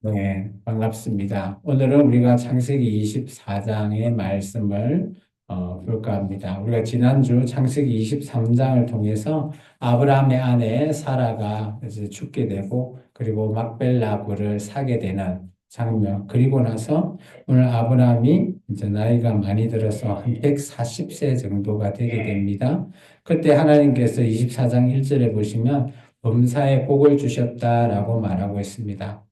네, 반갑습니다. 오늘은 우리가 창세기 24장의 말씀을 볼까 합니다. 우리가 지난주 창세기 23장을 통해서 아브라함의 아내 사라가 이제 죽게 되고 그리고 막벨라브를 사게 되는 장면. 그리고 나서 오늘 아브라함이 이제 나이가 많이 들어서 한 140세 정도가 되게 됩니다. 그때 하나님께서 24장 1절에 보시면 범사에 복을 주셨다라고 말하고 있습니다.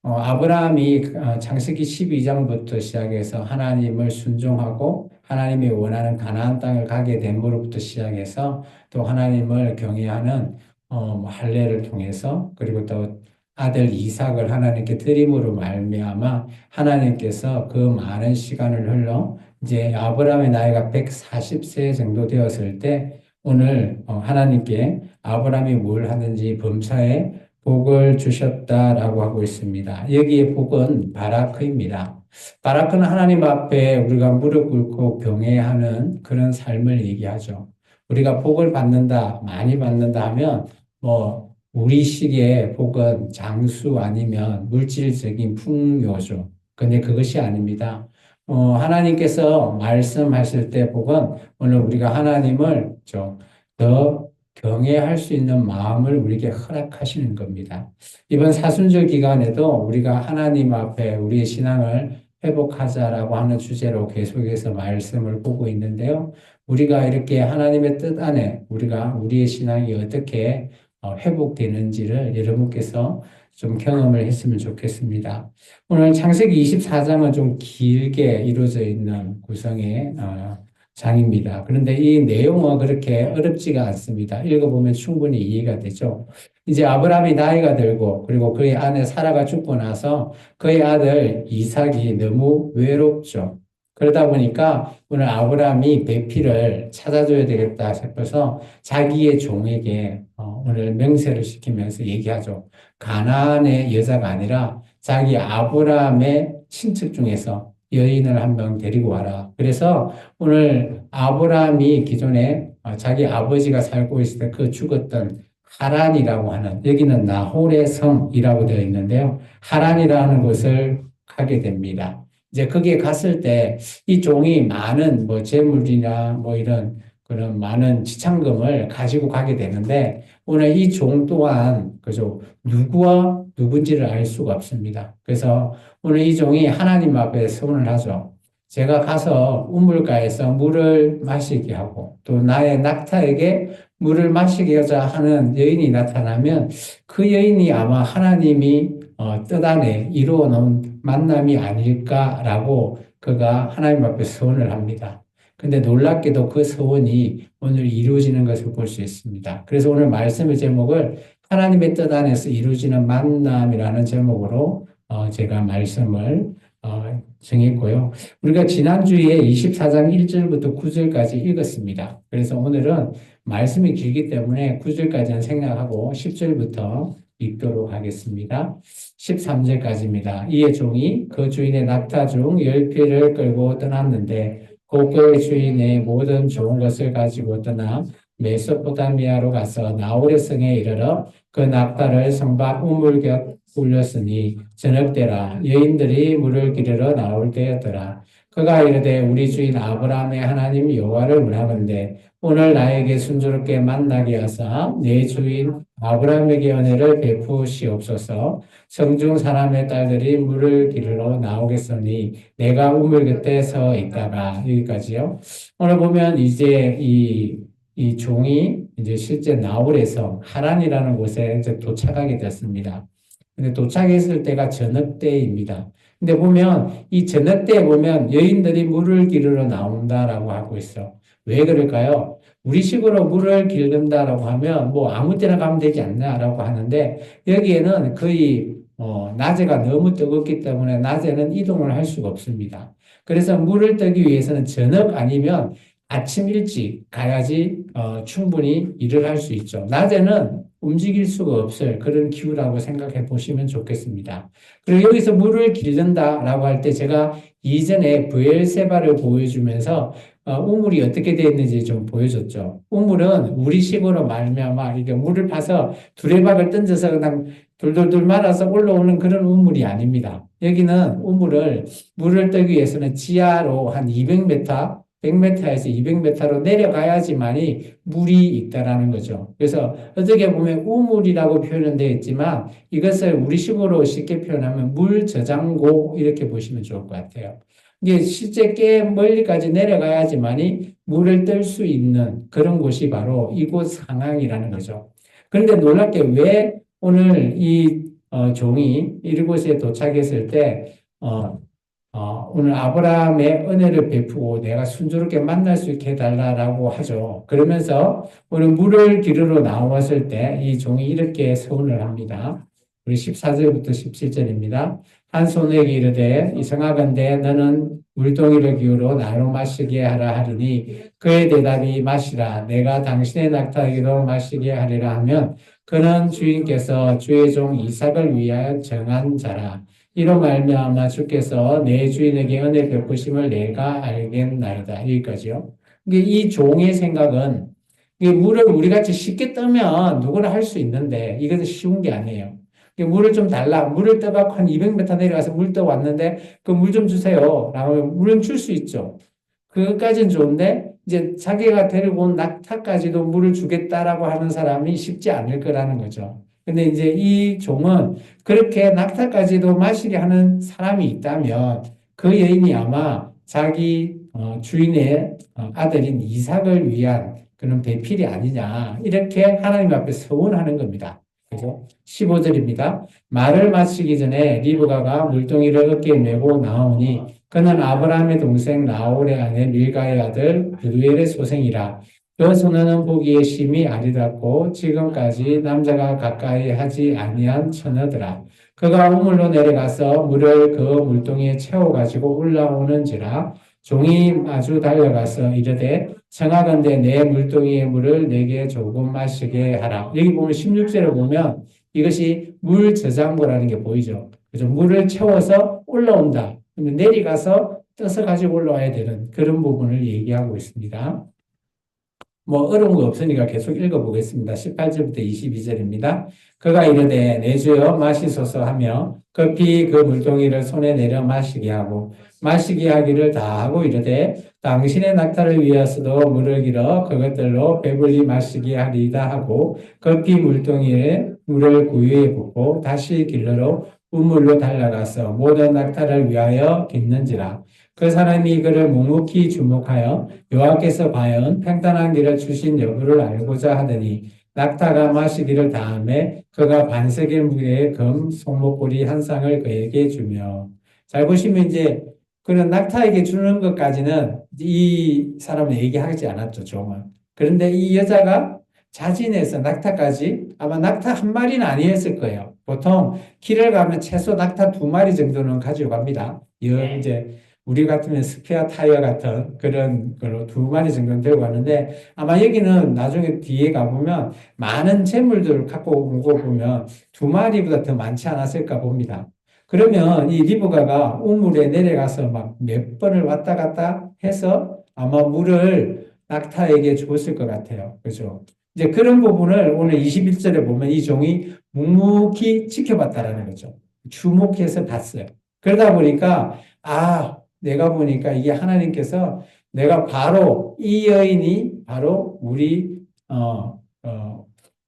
아브라함이 창세기 12장부터 시작해서 하나님을 순종하고 하나님이 원하는 가나안 땅을 가게 됨으로부터 시작해서 또 하나님을 경외하는 뭐 할례를 통해서 그리고 또 아들 이삭을 하나님께 드림으로 말미암아 하나님께서 그 많은 시간을 흘러 이제 아브라함의 나이가 140세 정도 되었을 때 오늘 하나님께 아브라함이 뭘 하든지 범사에 복을 주셨다라고 하고 있습니다. 여기에 복은 바라크입니다. 바라크는 하나님 앞에 우리가 무릎 꿇고 경외하는 그런 삶을 얘기하죠. 우리가 복을 받는다, 많이 받는다 하면 우리식의 복은 장수 아니면 물질적인 풍요죠. 근데 그것이 아닙니다. 하나님께서 말씀하실 때 복은 오늘 우리가 하나님을 좀더 경외할 수 있는 마음을 우리에게 허락하시는 겁니다. 이번 사순절 기간에도 우리가 하나님 앞에 우리의 신앙을 회복하자라고 하는 주제로 계속해서 말씀을 보고 있는데요. 우리가 이렇게 하나님의 뜻 안에 우리가 우리의 신앙이 어떻게 회복되는지를 여러분께서 좀 경험을 했으면 좋겠습니다. 오늘 창세기 24장은 좀 길게 이루어져 있는 구성의 장입니다. 그런데 이 내용은 그렇게 어렵지가 않습니다. 읽어보면 충분히 이해가 되죠. 이제 아브라함이 나이가 들고 그리고 그의 아내 사라가 죽고 나서 그의 아들 이삭이 너무 외롭죠. 그러다 보니까 오늘 아브라함이 배필을 찾아줘야 되겠다 싶어서 자기의 종에게 오늘 명세를 시키면서 얘기하죠. 가나안의 여자가 아니라 자기 아브라함의 친척 중에서 여인을 한 명 데리고 와라. 그래서 오늘 아브라함이 기존에 자기 아버지가 살고 있을 때 그 죽었던 하란이라고 하는, 여기는 나홀의 성이라고 되어 있는데요. 하란이라는 곳을 가게 됩니다. 이제 거기에 갔을 때 이 종이 많은 뭐 재물이나 뭐 이런 그런 많은 지참금을 가지고 가게 되는데 오늘 이 종 또한 그죠 누구와 누군지를 알 수가 없습니다. 그래서 오늘 이 종이 하나님 앞에 서원을 하죠. 제가 가서 우물가에서 물을 마시게 하고 또 나의 낙타에게 물을 마시게 하자 하는 여인이 나타나면 그 여인이 아마 하나님이 뜻 안에 이루어 놓은 만남이 아닐까라고 그가 하나님 앞에 서원을 합니다. 근데 놀랍게도 그 서원이 오늘 이루어지는 것을 볼 수 있습니다. 그래서 오늘 말씀의 제목을 하나님의 뜻 안에서 이루어지는 만남이라는 제목으로 제가 말씀을 정했고요. 우리가 지난주에 24장 1절부터 9절까지 읽었습니다. 그래서 오늘은 말씀이 길기 때문에 9절까지는 생략하고 10절부터 읽도록 하겠습니다. 13절까지입니다. 이에 종이 그 주인의 낙타 중 10피를 끌고 떠났는데 곧 그 주인의 모든 좋은 것을 가지고 떠나 메소포타미아로 가서 나홀의 성에 이르러 그 낙타를 성박 우물 곁 울렸으니 저녁 때라 여인들이 물을 기르러 나올 때였더라. 그가 이르되 우리 주인 아브라함의 하나님 여호와를 문하건대 오늘 나에게 순조롭게 만나게 하사 내 주인 아브라함에게 은혜를 베푸시옵소서. 성중 사람의 딸들이 물을 기르러 나오겠으니 내가 우물 곁에 서 있다가 여기까지요. 오늘 보면 이제 이 종이 이제 실제 나홀에서 하란이라는 곳에 이제 도착하게 됐습니다. 근데 도착했을 때가 저녁 때입니다. 근데 보면 이 저녁 때에 보면 여인들이 물을 기르러 나온다라고 하고 있어. 왜 그럴까요? 우리식으로 물을 기른다라고 하면 뭐 아무 때나 가면 되지 않나라고 하는데 여기에는 거의 낮에가 너무 뜨겁기 때문에 낮에는 이동을 할 수가 없습니다. 그래서 물을 뜨기 위해서는 저녁 아니면 아침 일찍 가야지 충분히 일을 할 수 있죠. 낮에는 움직일 수가 없을 그런 기후라고 생각해 보시면 좋겠습니다. 그리고 여기서 물을 기른다라고 할 때 제가 이전에 브엘세바를 보여주면서 우물이 어떻게 되어 있는지 좀 보여줬죠. 우물은 우리식으로 말미암아 이게 물을 파서 두레박을 던져서 그냥 돌돌돌 말아서 올라오는 그런 우물이 아닙니다. 여기는 물을 뜨기 위해서는 지하로 한 200m, 100m에서 200m로 내려가야지만이 물이 있다라는 거죠. 그래서 어떻게 보면 우물이라고 표현은 되어 있지만 이것을 우리식으로 쉽게 표현하면 물 저장고 이렇게 보시면 좋을 것 같아요. 이게 실제 꽤 멀리까지 내려가야지만이 물을 뜰 수 있는 그런 곳이 바로 이곳 상황이라는 거죠. 그런데 놀랍게 왜 오늘 이 종이 이곳에 도착했을 때 오늘 아브라함의 은혜를 베푸고 내가 순조롭게 만날 수 있게 해달라고 하죠. 그러면서 오늘 물을 기르러 나왔을 때 이 종이 이렇게 서운을 합니다. 우리 14절부터 17절입니다. 한 손에게 이르되 이성하건대 너는 물동이를 기울여 나로 마시게 하라 하리니 그의 대답이 마시라 내가 당신의 낙타에게도 마시게 하리라 하면 그는 주인께서 주의 종 이삭을 위하여 정한 자라. 이로 말미암아 주께서 내 주인에게 은혜 베푸심을 내가 알겠나이다. 여기까지요. 이 종의 생각은 이 물을 우리 같이 쉽게 뜨면 누구나 할 수 있는데 이것은 쉬운 게 아니에요. 물을 좀 달라. 물을 떠갖고 한 200m 내려가서 물 떠왔는데 그 물 좀 주세요. 라고 물은 줄 수 있죠. 그것까지는 좋은데 이제 자기가 데리고 온 낙타까지도 물을 주겠다라고 하는 사람이 쉽지 않을 거라는 거죠. 근데 이제 이 종은 그렇게 낙타까지도 마시게 하는 사람이 있다면 그 여인이 아마 자기 주인의 아들인 이삭을 위한 그런 배필이 아니냐 이렇게 하나님 앞에 서원하는 겁니다. 그래서 15절입니다. 말을 마치기 전에 리브가가 물동이를 어깨에 메고 나오니 그는 아브라함의 동생 나홀의 아내 밀가의 아들 부두엘의 소생이라. 그 소년은 보기에 심히 아리답고 지금까지 남자가 가까이 하지 아니한 처녀더라. 그가 우물로 내려가서 물을 그 물동이에 채워가지고 올라오는지라 종이 마주 달려가서 이르되 청하건대 내 물동이의 물을 내게 조금 마시게 하라. 여기 보면 16절을 보면 이것이 물 저장고라는 게 보이죠. 그래서 물을 채워서 올라온다. 내려가서 떠서 가지고 올라와야 되는 그런 부분을 얘기하고 있습니다. 뭐 어려운 거 없으니까 계속 읽어보겠습니다. 18절부터 22절입니다. 그가 이르되 내 주여 마시소서 하며 급히 그 물동이를 손에 내려 마시게 하고 마시게 하기를 다하고 이르되 당신의 낙타를 위하여서도 물을 길어 그것들로 배불리 마시게 하리이다 하고 급히 물동이에 물을 구유에 붓고 다시 길러로 우물로 달려가서 모든 낙타를 위하여 깃는지라. 그 사람이 그를 묵묵히 주목하여 여호와께서 과연 평탄한 길을 주신 여부를 알고자 하더니 낙타가 마시기를 다음에 그가 반세겔 무게의 금 손목고리 한 쌍을 그에게 주며. 잘 보시면 이제 그는 낙타에게 주는 것까지는 이 사람은 얘기하지 않았죠, 종은. 그런데 이 여자가 자진해서 낙타까지 아마 낙타 한 마리는 아니었을 거예요. 보통 길을 가면 최소 낙타 2마리 정도는 가지고 갑니다. 이제 우리 같으면 스페어 타이어 같은 그런 걸로 2마리 정도는 들고 가는데 아마 여기는 나중에 뒤에 가보면 많은 재물들을 갖고 온 거 보면 2마리보다 더 많지 않았을까 봅니다. 그러면 이 리브가가 우물에 내려가서 막 몇 번을 왔다 갔다 해서 아마 물을 낙타에게 줬을 것 같아요. 그죠? 이제 그런 부분을 오늘 21절에 보면 이 종이 묵묵히 지켜봤다라는 거죠. 주목해서 봤어요. 그러다 보니까, 내가 보니까 이게 하나님께서 내가 바로 이 여인이 바로 우리,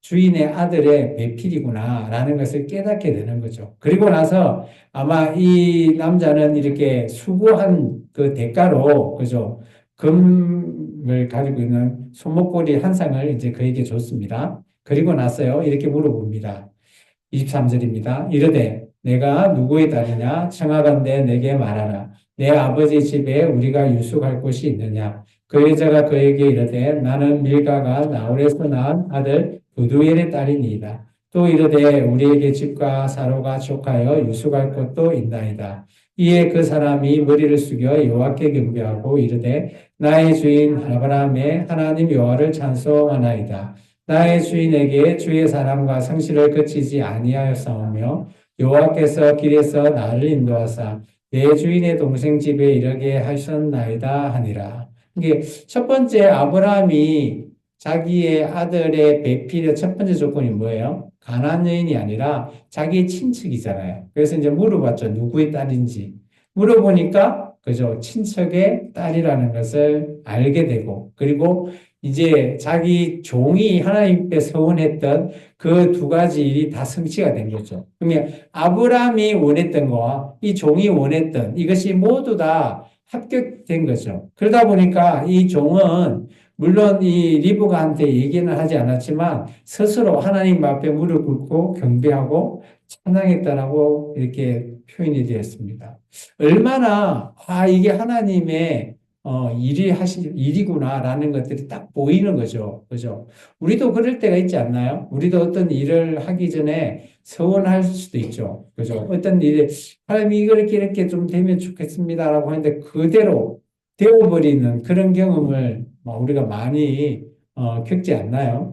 주인의 아들의 배필이구나 라는 것을 깨닫게 되는 거죠. 그리고 나서 아마 이 남자는 이렇게 수고한 그 대가로, 그죠? 금을 가지고 있는 손목고리 한 쌍을 이제 그에게 줬습니다. 그리고 나서요, 이렇게 물어봅니다. 23절입니다. 이르되 내가 누구의 딸이냐? 청하건대 내게 말하라. 내 아버지 집에 우리가 유숙할 곳이 있느냐? 그 여자가 그에게 이르되 나는 밀가가 나홀에서 낳은 아들 부두엘의 딸이니이다. 또 이르되 우리에게 집과 사로가 족하여 유숙할 곳도 있나이다. 이에 그 사람이 머리를 숙여 여호와께 경배하고 이르되 나의 주인 아브라함의 하나님 여호와를 찬송하나이다. 나의 주인에게 주의 사랑과 성실을 그치지 아니하였사오며 여호와께서 길에서 나를 인도하사 내 주인의 동생 집에 이르게 하셨나이다 하니라. 이게 첫 번째 아브라함이 자기의 아들의 배필의 첫 번째 조건이 뭐예요? 가나안 여인이 아니라 자기의 친척이잖아요. 그래서 이제 물어봤죠. 누구의 딸인지. 물어보니까 그죠? 친척의 딸이라는 것을 알게 되고, 그리고 이제 자기 종이 하나님께 서원했던 그 두 가지 일이 다 성취가 된 거죠. 그러면 아브라함이 원했던 거와 이 종이 원했던 이것이 모두 다 합격된 거죠. 그러다 보니까 이 종은 물론 이 리브가한테 얘기는 하지 않았지만 스스로 하나님 앞에 무릎 꿇고 경배하고 찬양했다라고 이렇게 표현이 되었습니다. 얼마나 이게 하나님의 일이 하실 일이구나라는 것들이 딱 보이는 거죠. 그죠? 우리도 그럴 때가 있지 않나요? 우리도 어떤 일을 하기 전에 서원할 수도 있죠. 그죠? 어떤 일에 하나님 이렇게 좀 되면 좋겠습니다라고 하는데 그대로 되어버리는 그런 경험을 우리가 많이 겪지 않나요?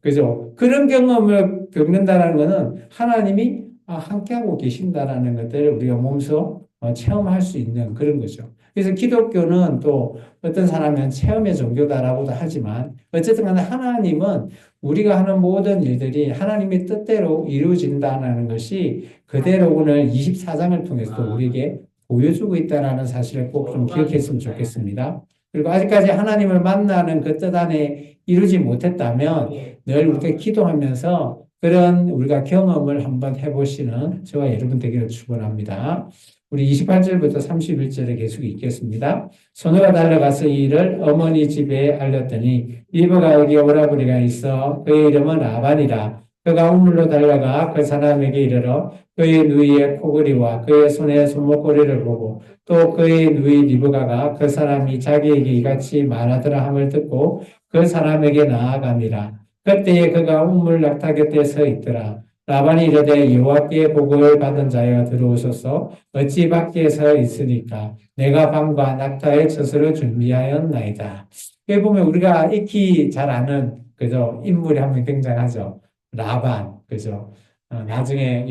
그죠? 그런 경험을 겪는다는 것은 하나님이 함께하고 계신다라는 것들을 우리가 몸소 체험할 수 있는 그런 거죠. 그래서 기독교는 또 어떤 사람은 체험의 종교다라고도 하지만 어쨌든 간에 하나님은 우리가 하는 모든 일들이 하나님의 뜻대로 이루어진다는 것이 그대로 오늘 24장을 통해서 우리에게 보여주고 있다는 사실을 꼭 좀 기억했으면 좋겠습니다. 그리고 아직까지 하나님을 만나는 그 뜻 안에 이루지 못했다면 늘 우리가 기도하면서 그런 우리가 경험을 한번 해보시는 저와 여러분 되기를 축원합니다. 우리 28절부터 31절에 계속 읽겠습니다. 소녀가 달려가서 이 일을 어머니 집에 알렸더니 리브가에게 오라버니가 있어 그의 이름은 라반이라. 그가 우물로 달려가 그 사람에게 이르러 그의 누이의 코골이와 그의 손의 손목고리를 보고 또 그의 누이 리브가가 그 사람이 자기에게 이같이 말하더라 함을 듣고 그 사람에게 나아갑니다. 그때에 그가 우물 낙타 곁에 서 있더라. 라반이 이르되 여호와께 복을 받은 자여 들어오소서. 어찌 밖에 서 있으니까 내가 밤과 낙타의 젖을 준비하였나이다. 여기 보면 우리가 익히 잘 아는 그죠 인물이 한 명 등장하죠. 라반 그죠. 나중에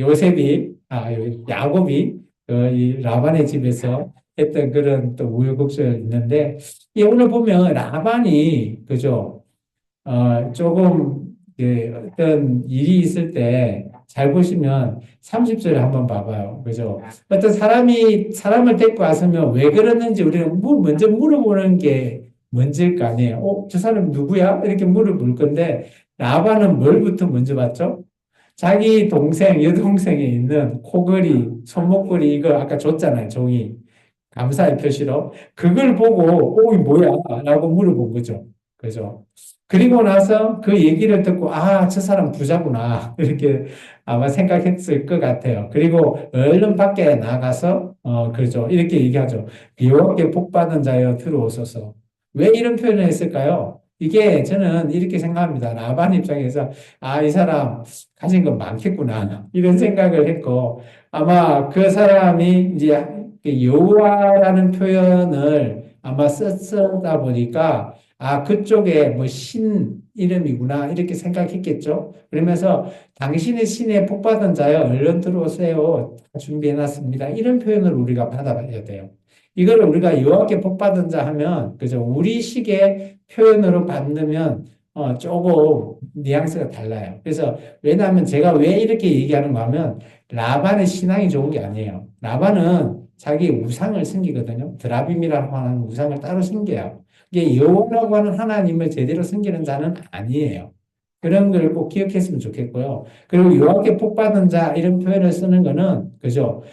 야곱이 이 라반의 집에서 했던 그런 또 우여곡절 있는데 오늘 보면 라반이 그죠. 조금 어떤 일이 있을 때 잘 보시면 30절에 한번 봐봐요. 그죠? 어떤 사람을 데리고 왔으면 왜 그러는지 우리는 먼저 물어보는 게 먼저일 거 아니에요. 저 사람 누구야? 이렇게 물어볼 건데 라반은 뭘부터 먼저 봤죠? 자기 여동생에 있는 코걸이, 손목걸이 이거 아까 줬잖아요. 종이. 감사의 표시로. 그걸 보고, 이 뭐야? 라고 물어본 거죠. 그죠? 그리고 나서 그 얘기를 듣고, 저 사람 부자구나. 이렇게 아마 생각했을 것 같아요. 그리고 얼른 밖에 나가서, 그죠. 이렇게 얘기하죠. 여호와께 복받은 자여 들어오소서. 왜 이런 표현을 했을까요? 이게 저는 이렇게 생각합니다. 라반 입장에서, 이 사람 가진 건 많겠구나. 이런 생각을 했고, 아마 그 사람이 이제 여호와라는 표현을 아마 쓰다 보니까 그쪽에 뭐 신 이름이구나 이렇게 생각했겠죠. 그러면서 당신의 신에 복받은 자여 얼른 들어오세요. 준비해놨습니다. 이런 표현을 우리가 받아봐야 돼요. 이걸 우리가 여호와께 복받은 자 하면 그죠? 우리식의 표현으로 받으면 조금 뉘앙스가 달라요. 그래서 왜냐하면 제가 왜 이렇게 얘기하는 거 하면 라반의 신앙이 좋은 게 아니에요. 라반은 자기 우상을 섬기거든요. 드라빔이라고 하는 우상을 따로 섬겨요. 이게 여호와라고 하는 하나님을 제대로 섬기는 자는 아니에요. 그런 걸 꼭 기억했으면 좋겠고요. 그리고 여호와께 복받은 자 이런 표현을 쓰는 거는 그죠?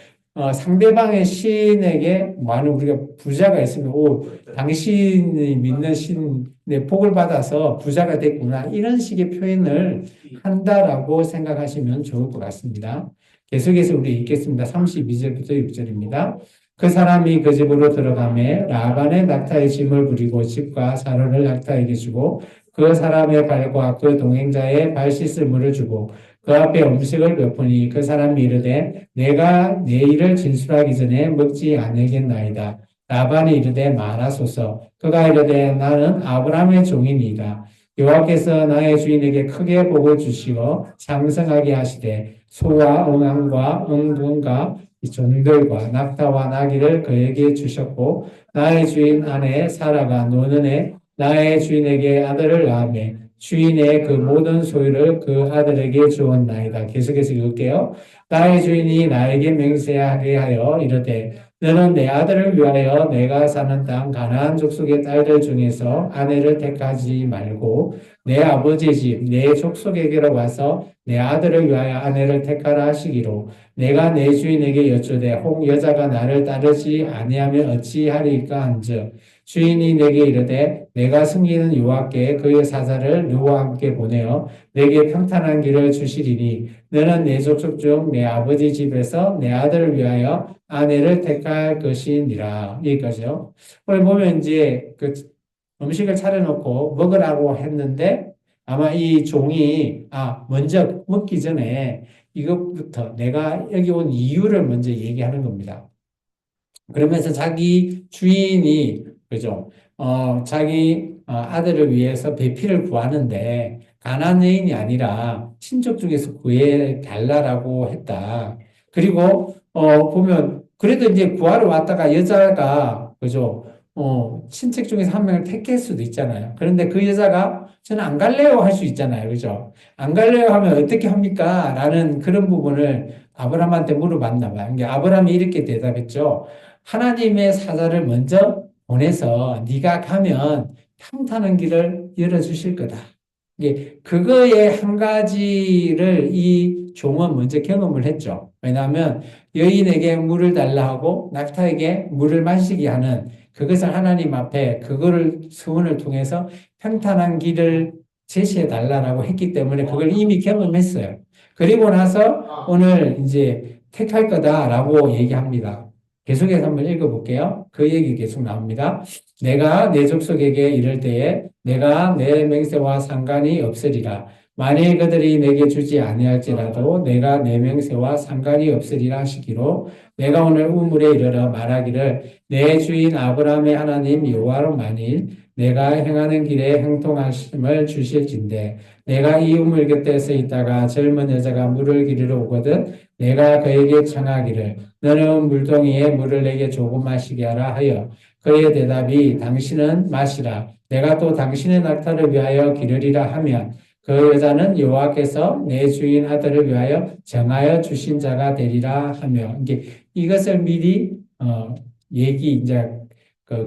상대방의 신에게 많은 우리가 부자가 있으면 당신이 믿는 신의 복을 받아서 부자가 됐구나 이런 식의 표현을 한다라고 생각하시면 좋을 것 같습니다. 계속해서 우리 읽겠습니다. 32절부터 6절입니다. 그 사람이 그 집으로 들어가매 라반의 낙타의 짐을 부리고 집과 사료를 낙타에게 주고 그 사람의 발과 그 동행자의 발 씻을 물을 주고 그 앞에 음식을 베푸니 그 사람이 이르되 내가 내 일을 진술하기 전에 먹지 아니겠나이다. 라반이 이르되 말하소서. 그가 이르되 나는 아브라함의 종이니이다. 여호와께서 나의 주인에게 크게 복을 주시고 장성하게 하시되 소와 응암과 응분과 종들과 낙타와 나귀를 그에게 주셨고 나의 주인 아내 사라가 노년에 나의 주인에게 아들을 낳으며 주인의 그 모든 소유를 그 아들에게 주었나이다. 계속해서 읽을게요. 나의 주인이 나에게 맹세하게 하여 이르되 너는 내 아들을 위하여 내가 사는 땅 가나안 족속의 딸들 중에서 아내를 택하지 말고 내 아버지 집 내 족속에게로 와서 내 아들을 위하여 아내를 택하라 하시기로 내가 내 주인에게 여쭈되 혹 여자가 나를 따르지 아니하면 어찌하리까 한즉 주인이 내게 이르되 내가 숨기는 여호와께 그의 사자를 너와 함께 보내어 내게 평탄한 길을 주시리니 너는 내 족속 중 내 아버지 집에서 내 아들을 위하여 아내를 택할 것이니라. 여기까지요. 오늘 보면 이제 그 음식을 차려놓고 먹으라고 했는데 아마 이 종이 먼저 먹기 전에 이것부터 내가 여기 온 이유를 먼저 얘기하는 겁니다. 그러면서 자기 주인이 그죠? 자기 아들을 위해서 배필을 구하는데 가난한 여인이 아니라 친족 중에서 구해 달라라고 했다. 그리고 보면 그래도 이제 구하러 왔다가 여자가 그죠? 친척 중에서 한 명을 택할 수도 있잖아요. 그런데 그 여자가 저는 안 갈래요 할 수 있잖아요. 그죠? 안 갈래요 하면 어떻게 합니까? 라는 그런 부분을 아브라함한테 물어봤나 봐요. 그러니까 아브라함이 이렇게 대답했죠. 하나님의 사자를 먼저 보내서 네가 가면 평탄한 길을 열어주실 거다. 이게 그거의 한 가지를 이 종은 먼저 경험을 했죠. 왜냐하면 여인에게 물을 달라 하고 낙타에게 물을 마시게 하는 그것을 하나님 앞에 그거를 소원을 통해서 평탄한 길을 제시해 달라고 했기 때문에 그걸 이미 경험했어요. 그리고 나서 오늘 이제 택할 거다라고 얘기합니다. 계속해서 한번 읽어볼게요. 그 얘기 계속 나옵니다. 내가 내 족속에게 이를 때에 내가 내 맹세와 상관이 없으리라. 만일 그들이 내게 주지 아니할지라도 내가 내 맹세와 상관이 없으리라 하시기로 내가 오늘 우물에 이르러 말하기를 내 주인 아브라함의 하나님 여호와로 만일 내가 행하는 길에 형통하심을 주실진대 내가 이 우물 곁에 서 있다가 젊은 여자가 물을 기르러 오거든 내가 그에게 청하기를 너는 물동이에 물을 내게 조금 마시게 하라 하여 그의 대답이 당신은 마시라 내가 또 당신의 낙타를 위하여 기르리라 하면 그 여자는 여호와께서 내 주인 아들을 위하여 정하여 주신 자가 되리라 하며 이것을 미리 얘기 이제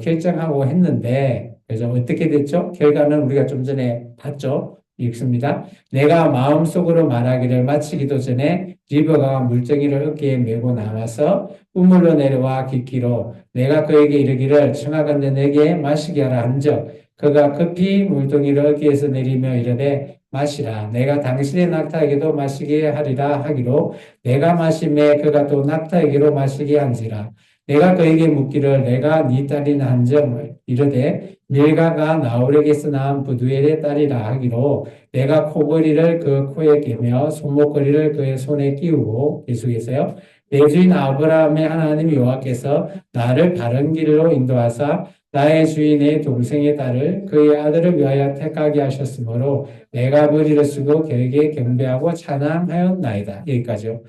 결정하고 했는데 그래서 어떻게 됐죠? 결과는 우리가 좀 전에 봤죠. 읽습니다. 내가 마음속으로 말하기를 마치기도 전에 리버가 물쟁이를 어깨에 메고 나와서 우물로 내려와 깊기로 내가 그에게 이르기를 청하건대 내게 마시게 하라 한즉 그가 급히 물동이를 어깨에서 내리며 이르되 마시라 내가 당신의 낙타에게도 마시게 하리라 하기로 내가 마심에 그가 또 낙타에게로 마시게 한지라 내가 그에게 묻기를 내가 네 딸이나 한즉 이르되 밀가가 나홀에게서 낳은 부두엘의 딸이라 하기로 내가 코걸이를 그 코에 끼며 손목걸이를 그의 손에 끼우고 계속해서요 내 주인 아브라함의 하나님 여호와께서 나를 바른 길로 인도하사 나의 주인의 동생의 딸을 그의 아들을 위하여 택하게 하셨으므로 내가 머리를 쓰고 그에게 경배하고 찬양하였나이다. 여기까지요.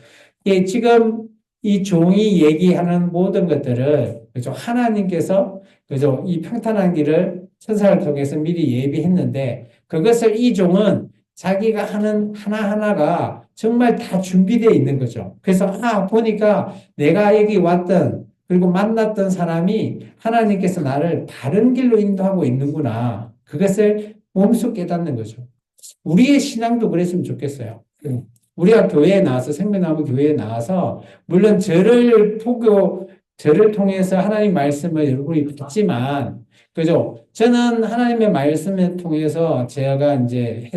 지금 이 종이 얘기하는 모든 것들을 그죠 하나님께서 그죠 이 평탄한 길을 천사를 통해서 미리 예비했는데 그것을 이 종은 자기가 하는 하나하나가 정말 다 준비되어 있는 거죠. 그래서 보니까 내가 여기 왔던 그리고 만났던 사람이 하나님께서 나를 다른 길로 인도하고 있는구나. 그것을 몸소 깨닫는 거죠. 우리의 신앙도 그랬으면 좋겠어요. 우리가 교회에 나와서 생명나무 교회에 나와서 물론 저를 통해서 하나님 말씀을 여러분이 듣지만 그죠? 저는 하나님의 말씀을 통해서 제가 이제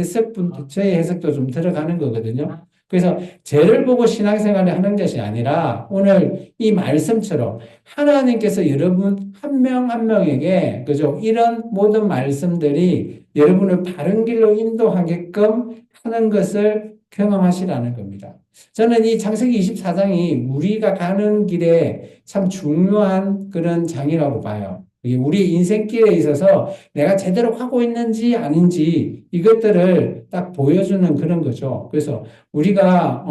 저의 해석도 좀 들어가는 거거든요. 그래서 죄를 보고 신앙생활을 하는 것이 아니라 오늘 이 말씀처럼 하나님께서 여러분 한 명 한 명에게 그죠? 이런 모든 말씀들이 여러분을 바른 길로 인도하게끔 하는 것을 경험하시라는 겁니다. 저는 이 창세기 24장이 우리가 가는 길에 참 중요한 그런 장이라고 봐요. 이게 우리 인생길에 있어서 내가 제대로 하고 있는지 아닌지 이것들을 딱 보여주는 그런 거죠. 그래서 우리가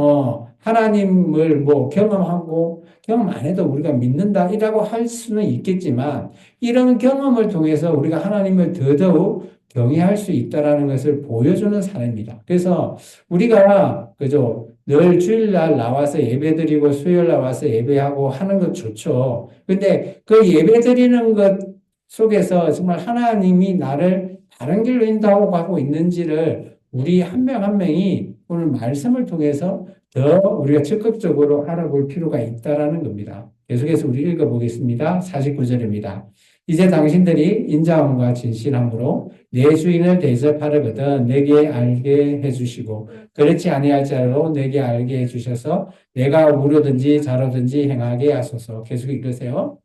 하나님을 뭐 경험하고 경험 안 해도 우리가 믿는다라고 할 수는 있겠지만 이런 경험을 통해서 우리가 하나님을 더더욱 경외할 수 있다라는 것을 보여주는 사례입니다. 그래서 우리가 그죠 늘 주일날 나와서 예배드리고 수요일 나와서 예배하고 하는 것 좋죠. 근데 그 예배드리는 것 속에서 정말 하나님이 나를 바른 길로 인도하고 가고 있는지를 우리 한 명 한 명이 오늘 말씀을 통해서 더 우리가 적극적으로 알아볼 필요가 있다라는 겁니다. 계속해서 우리 읽어보겠습니다. 49절입니다. 이제 당신들이 인자함과 진실함으로 내 주인을 대접하려거든 내게 알게 해주시고 그렇지 아니할 자로 내게 알게 해주셔서 내가 우려든지 자로든지 행하게 하소서. 계속 읽으세요.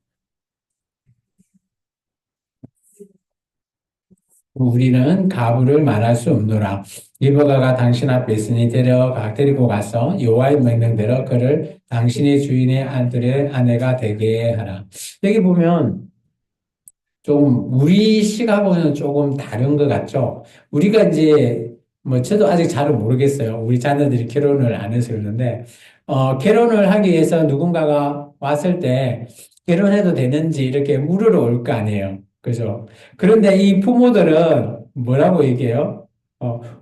우리는 가부를 말할 수 없노라. 리브가가 당신 앞에 있으니 데리고 가서 여호와의 명령대로 그를 당신의 주인의 아들의 아내가 되게 하라. 여기 보면 좀 우리 시각하고는 조금 다른 것 같죠. 우리가 이제 뭐 저도 아직 잘은 모르겠어요. 우리 자녀들이 결혼을 안 해서 그러는데 결혼을 하기 위해서 누군가가 왔을 때 결혼해도 되는지 이렇게 물으러 올 거 아니에요. 그죠? 그런데 이 부모들은 뭐라고 얘기해요?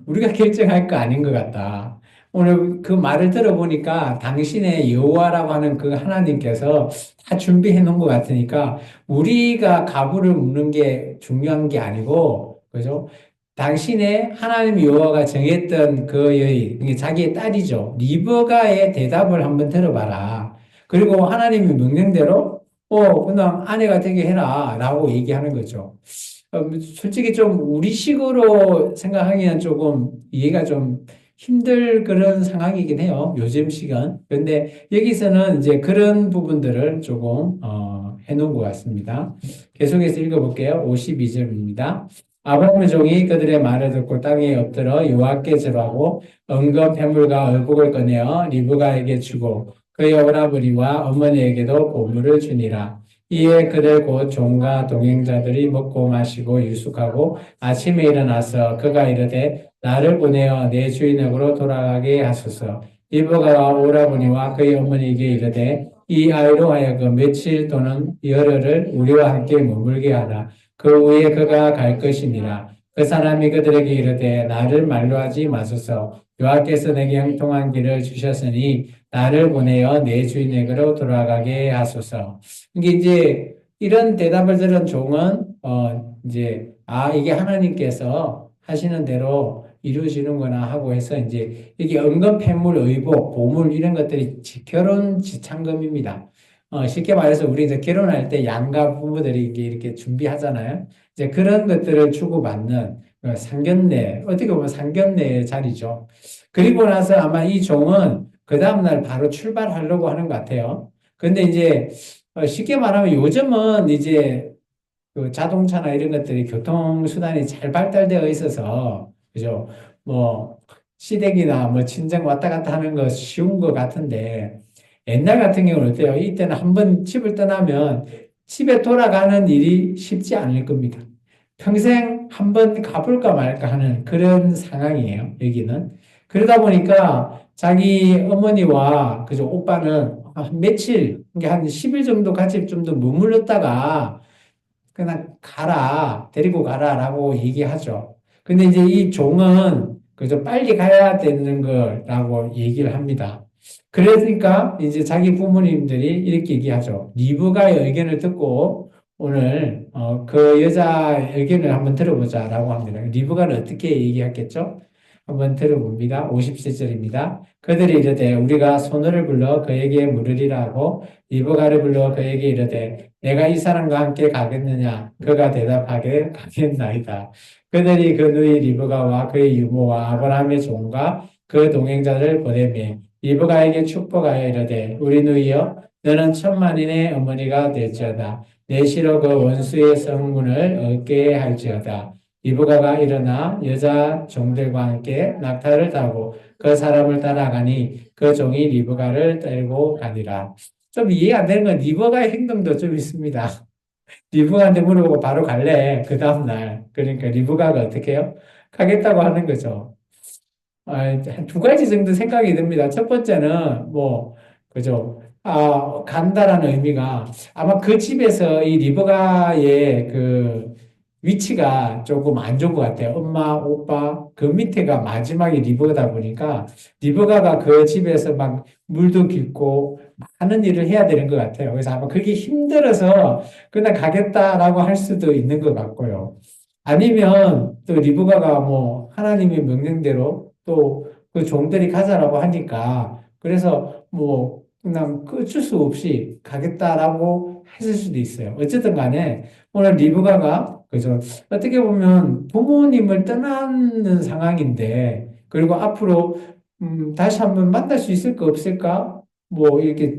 우리가 결정할 거 아닌 것 같다. 오늘 그 말을 들어보니까 당신의 여호와라고 하는 그 하나님께서 다 준비해 놓은 것 같으니까 우리가 가부를 묻는 게 중요한 게 아니고, 그죠? 당신의 하나님 여호와가 정했던 그 여인, 이게 자기의 딸이죠. 리브가의 대답을 한번 들어봐라. 그리고 하나님의 명령대로, 그냥 아내가 되게 해라. 라고 얘기하는 거죠. 솔직히 좀 우리식으로 생각하기엔 조금 이해가 좀 힘들 그런 상황이긴 해요. 요즘 시간. 그런데 여기서는 이제 그런 부분들을 조금, 해놓은 것 같습니다. 계속해서 읽어볼게요. 52절입니다. 아브라함의 종이 그들의 말을 듣고 땅에 엎드려 여호와께 절하고 은금 패물과 의복을 꺼내어 리브가에게 주고 그의 오라버니와 어머니에게도 보물을 주니라. 이에 그들 곧 종과 동행자들이 먹고 마시고 유숙하고 아침에 일어나서 그가 이르되 나를 보내어 내 주인에게로 돌아가게 하소서. 리브가와 오라버니와 그의 어머니에게 이르되 이 아이로 하여금 며칠 또는 열흘을 우리와 함께 머물게 하라. 그 후에 그가 갈 것이니라. 그 사람이 그들에게 이르되 나를 만류하지 마소서. 여호와께서 내게 형통한 길을 주셨으니 나를 보내어 내 주인에게로 돌아가게 하소서. 이게 이제 이런 대답을 들은 종은 이제 이게 하나님께서 하시는 대로 이루어지는구나 하고 해서 이제 이게 은금, 패물, 의복, 보물 이런 것들이 결혼 지참금입니다. 쉽게 말해서 우리 이제 결혼할 때 양가 부부들이 이렇게 준비하잖아요. 이제 그런 것들을 주고받는 상견례, 어떻게 보면 상견례의 자리죠. 그리고 나서 아마 이 종은 그 다음날 바로 출발하려고 하는 것 같아요. 근데 이제 쉽게 말하면 요즘은 이제 그 자동차나 이런 것들이 교통수단이 잘 발달되어 있어서, 그죠? 뭐, 시댁이나 뭐 친정 왔다 갔다 하는 거 쉬운 것 같은데, 옛날 같은 경우는 어때요? 이때는 한번 집을 떠나면 집에 돌아가는 일이 쉽지 않을 겁니다. 평생 한번 가볼까 말까 하는 그런 상황이에요, 여기는. 그러다 보니까 자기 어머니와 그죠, 오빠는 한 며칠, 그러니까 한 10일 정도 같이 좀 더 머물렀다가 그냥 가라, 데리고 가라라고 얘기하죠. 근데 이제 이 종은 그저 빨리 가야 되는 거라고 얘기를 합니다. 그러니까 이제 자기 부모님들이 이렇게 얘기하죠. 리브가의 의견을 듣고 오늘 그 여자 의견을 한번 들어보자라고 합니다. 리브가는 어떻게 얘기했겠죠? 한번 들어봅니다. 50節절입니다. 그들이 이르되 우리가 소노를 불러 그에게 물으리라 하고 리브가를 불러 그에게 이르되 내가 이 사람과 함께 가겠느냐? 그가 대답하게 가겠나이다. 그들이 그 누이 리브가와 그의 유모와 아브라함의 종과 그 동행자를 보내매 리브가에게 축복하여 이르되 우리 누이여 너는 천만인의 어머니가 될지어다. 내 시로 그 원수의 성문을 얻게 할지어다. 리브가가 일어나 여자 종들과 함께 낙타를 타고 그 사람을 따라가니 그 종이 리브가를 데리고 가니라. 좀 이해 안 되는 건 리브가의 행동도 좀 있습니다. 리브가한테 물어보고 바로 갈래. 그 다음날. 그러니까 리브가가 어떻게 해요? 가겠다고 하는 거죠. 두 가지 정도 생각이 듭니다. 첫 번째는, 뭐, 그죠. 간다라는 의미가 아마 그 집에서 이 리브가의 그 위치가 조금 안 좋은 것 같아요. 엄마, 오빠, 그 밑에가 마지막에 리브가다 보니까 리브가가 그 집에서 막 물도 깃고 많은 일을 해야 되는 것 같아요. 그래서 아마 그게 힘들어서 그냥 가겠다라고 할 수도 있는 것 같고요. 아니면 또 리브가가 뭐 하나님의 명령대로 또 그 종들이 가자라고 하니까 그래서 뭐 그냥 그 어쩔 수 없이 가겠다라고 했을 수도 있어요. 어쨌든 간에 오늘 리브가가 그죠? 어떻게 보면 부모님을 떠나는 상황인데 그리고 앞으로 다시 한번 만날 수 있을까 없을까? 뭐 이렇게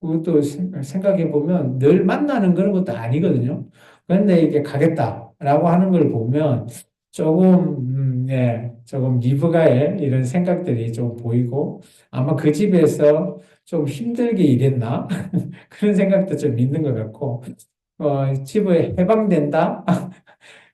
그것도 생각해 보면 늘 만나는 그런 것도 아니거든요. 그런데 이게 가겠다라고 하는 걸 보면 조금, 조금 리브가의 이런 생각들이 좀 보이고 아마 그 집에서 좀 힘들게 일했나? 그런 생각도 좀 있는 것 같고, 집에 해방된다?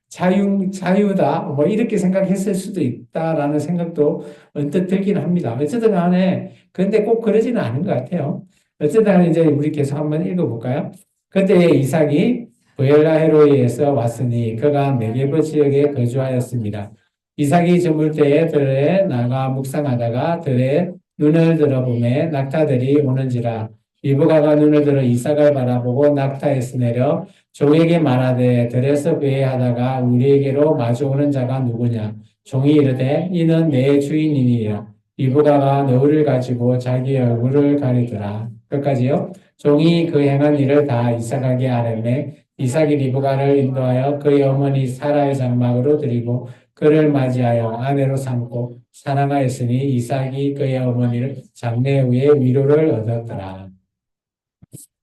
자유다? 뭐 이렇게 생각했을 수도 있다라는 생각도 언뜻 들긴 합니다. 어쨌든 간에, 근데 꼭 그러지는 않은 것 같아요. 어쨌든 간에 이제 우리 계속 한번 읽어볼까요? 그때 이삭이 브엘라헤로이에서 왔으니 그가 네게브 지역에 거주하였습니다. 이삭이 저물 때에 들에 나가 묵상하다가 들에 눈을 들어보매 낙타들이 오는지라 리브가가 눈을 들어 이삭을 바라보고 낙타에서 내려 종에게 말하되 들에서 배회하다가 우리에게로 마주오는 자가 누구냐? 종이 이르되 이는 내 주인이니라. 리브가가 너울을 가지고 자기 얼굴을 가리더라. 끝까지요. 종이 그 행한 일을 다 이삭에게 아뢰매 이삭이 리브가를 인도하여 그의 어머니 사라의 장막으로 드리고 그를 맞이하여 아내로 삼고 사랑하였으니 이삭이 그의 어머니를 장래 후에 위로를 얻었더라.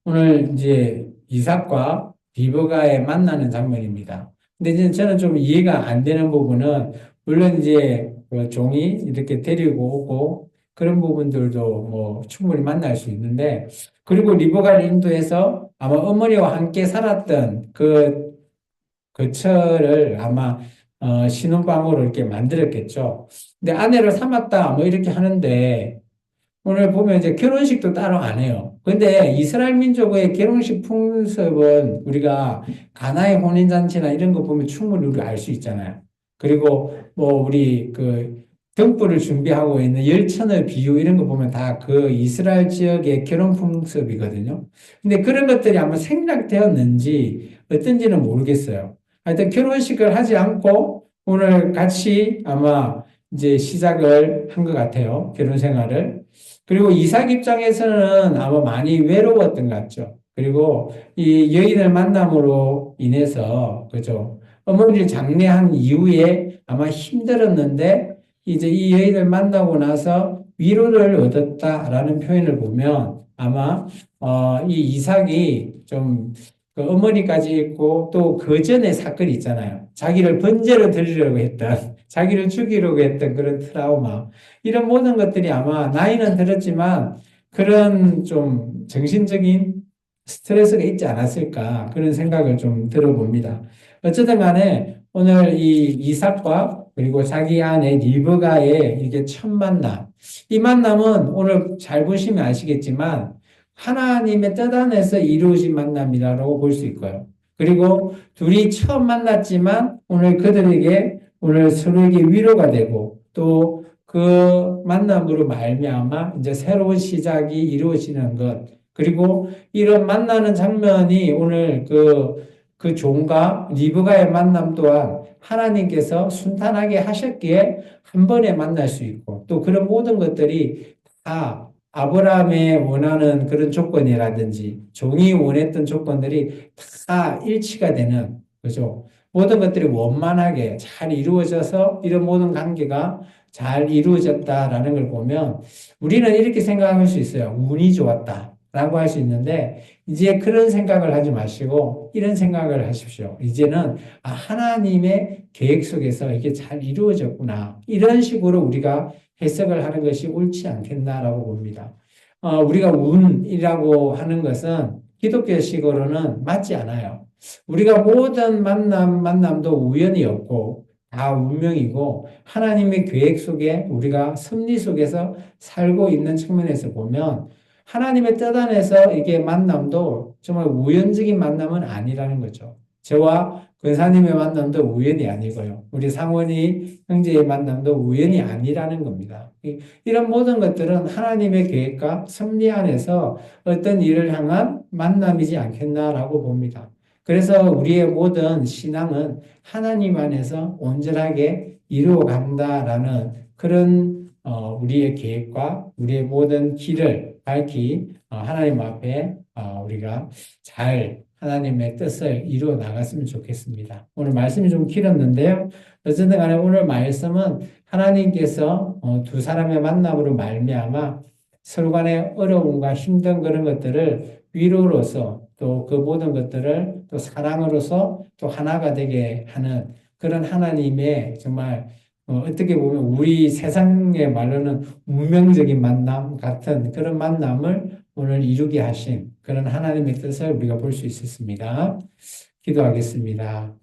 오늘 이제 이삭과 리브가의 만나는 장면입니다. 근데 이제 저는 좀 이해가 안 되는 부분은 물론 이제 그 종이 이렇게 데리고 오고 그런 부분들도 뭐 충분히 만날 수 있는데 그리고 리브가를 인도해서 아마 어머니와 함께 살았던 그 철을 아마 신혼방으로 이렇게 만들었겠죠. 근데 아내를 삼았다 뭐 이렇게 하는데 오늘 보면 이제 결혼식도 따로 안 해요. 근데 이스라엘 민족의 결혼식 풍습은 우리가 가나의 혼인잔치나 이런 거 보면 충분히 우리가 알 수 있잖아요. 그리고 뭐 우리 그 등불을 준비하고 있는 열천의 비유 이런 거 보면 다 그 이스라엘 지역의 결혼 풍습이거든요. 근데 그런 것들이 아마 생략되었는지 어떤지는 모르겠어요. 하여튼 결혼식을 하지 않고 오늘 같이 아마 이제 시작을 한 것 같아요. 결혼 생활을. 그리고 이삭 입장에서는 아마 많이 외로웠던 것 같죠. 그리고 이 여인을 만남으로 인해서, 그죠. 어머니를 장례한 이후에 아마 힘들었는데, 이제 이 여인을 만나고 나서 위로를 얻었다라는 표현을 보면 아마, 이 이삭이 좀, 그 어머니까지 있고 또 그 전에 사건이 있잖아요. 자기를 번제로 드리려고 했던, 자기를 죽이려고 했던 그런 트라우마. 이런 모든 것들이 아마 나이는 들었지만 그런 좀 정신적인 스트레스가 있지 않았을까 그런 생각을 좀 들어봅니다. 어쨌든 간에 오늘 이 이삭과 그리고 자기 아내 리브가의 이게 첫 만남. 이 만남은 오늘 잘 보시면 아시겠지만 하나님의 뜻 안에서 이루어진 만남이라고 볼 수 있고요. 그리고 둘이 처음 만났지만 오늘 그들에게 오늘 서로에게 위로가 되고 또 그 만남으로 말미암아 이제 새로운 시작이 이루어지는 것. 그리고 이런 만나는 장면이 오늘 그 종과 리브가의 만남 또한 하나님께서 순탄하게 하셨기에 한 번에 만날 수 있고 또 그런 모든 것들이 다 아브라함의 원하는 그런 조건이라든지 종이 원했던 조건들이 다 일치가 되는 그죠. 모든 것들이 원만하게 잘 이루어져서 이런 모든 관계가 잘 이루어졌다라는 걸 보면 우리는 이렇게 생각할 수 있어요. 운이 좋았다라고 할 수 있는데 이제 그런 생각을 하지 마시고 이런 생각을 하십시오. 이제는 하나님의 계획 속에서 이게 잘 이루어졌구나. 이런 식으로 우리가 해석을 하는 것이 옳지 않겠나라고 봅니다. 우리가 운이라고 하는 것은 기독교식으로는 맞지 않아요. 우리가 모든 만남도 우연이 없고 다 운명이고 하나님의 계획 속에 우리가 섭리 속에서 살고 있는 측면에서 보면 하나님의 뜻 안에서 이게 만남도 정말 우연적인 만남은 아니라는 거죠. 저와 권사님의 만남도 우연이 아니고요. 우리 상원이 형제의 만남도 우연이 아니라는 겁니다. 이런 모든 것들은 하나님의 계획과 섭리 안에서 어떤 일을 향한 만남이지 않겠나라고 봅니다. 그래서 우리의 모든 신앙은 하나님 안에서 온전하게 이루어 간다라는 그런 우리의 계획과 우리의 모든 길을 밝히 하나님 앞에 우리가 잘 하나님의 뜻을 이루어 나갔으면 좋겠습니다. 오늘 말씀이 좀 길었는데요. 어쨌든 간에 오늘 말씀은 하나님께서 두 사람의 만남으로 말미암아 서로 간의 어려움과 힘든 그런 것들을 위로로서 또 그 모든 것들을 또 사랑으로서 또 하나가 되게 하는 그런 하나님의 정말 어떻게 보면 우리 세상의 말로는 운명적인 만남 같은 그런 만남을 오늘 이루게 하신 그런 하나님의 뜻을 우리가 볼 수 있었습니다. 기도하겠습니다.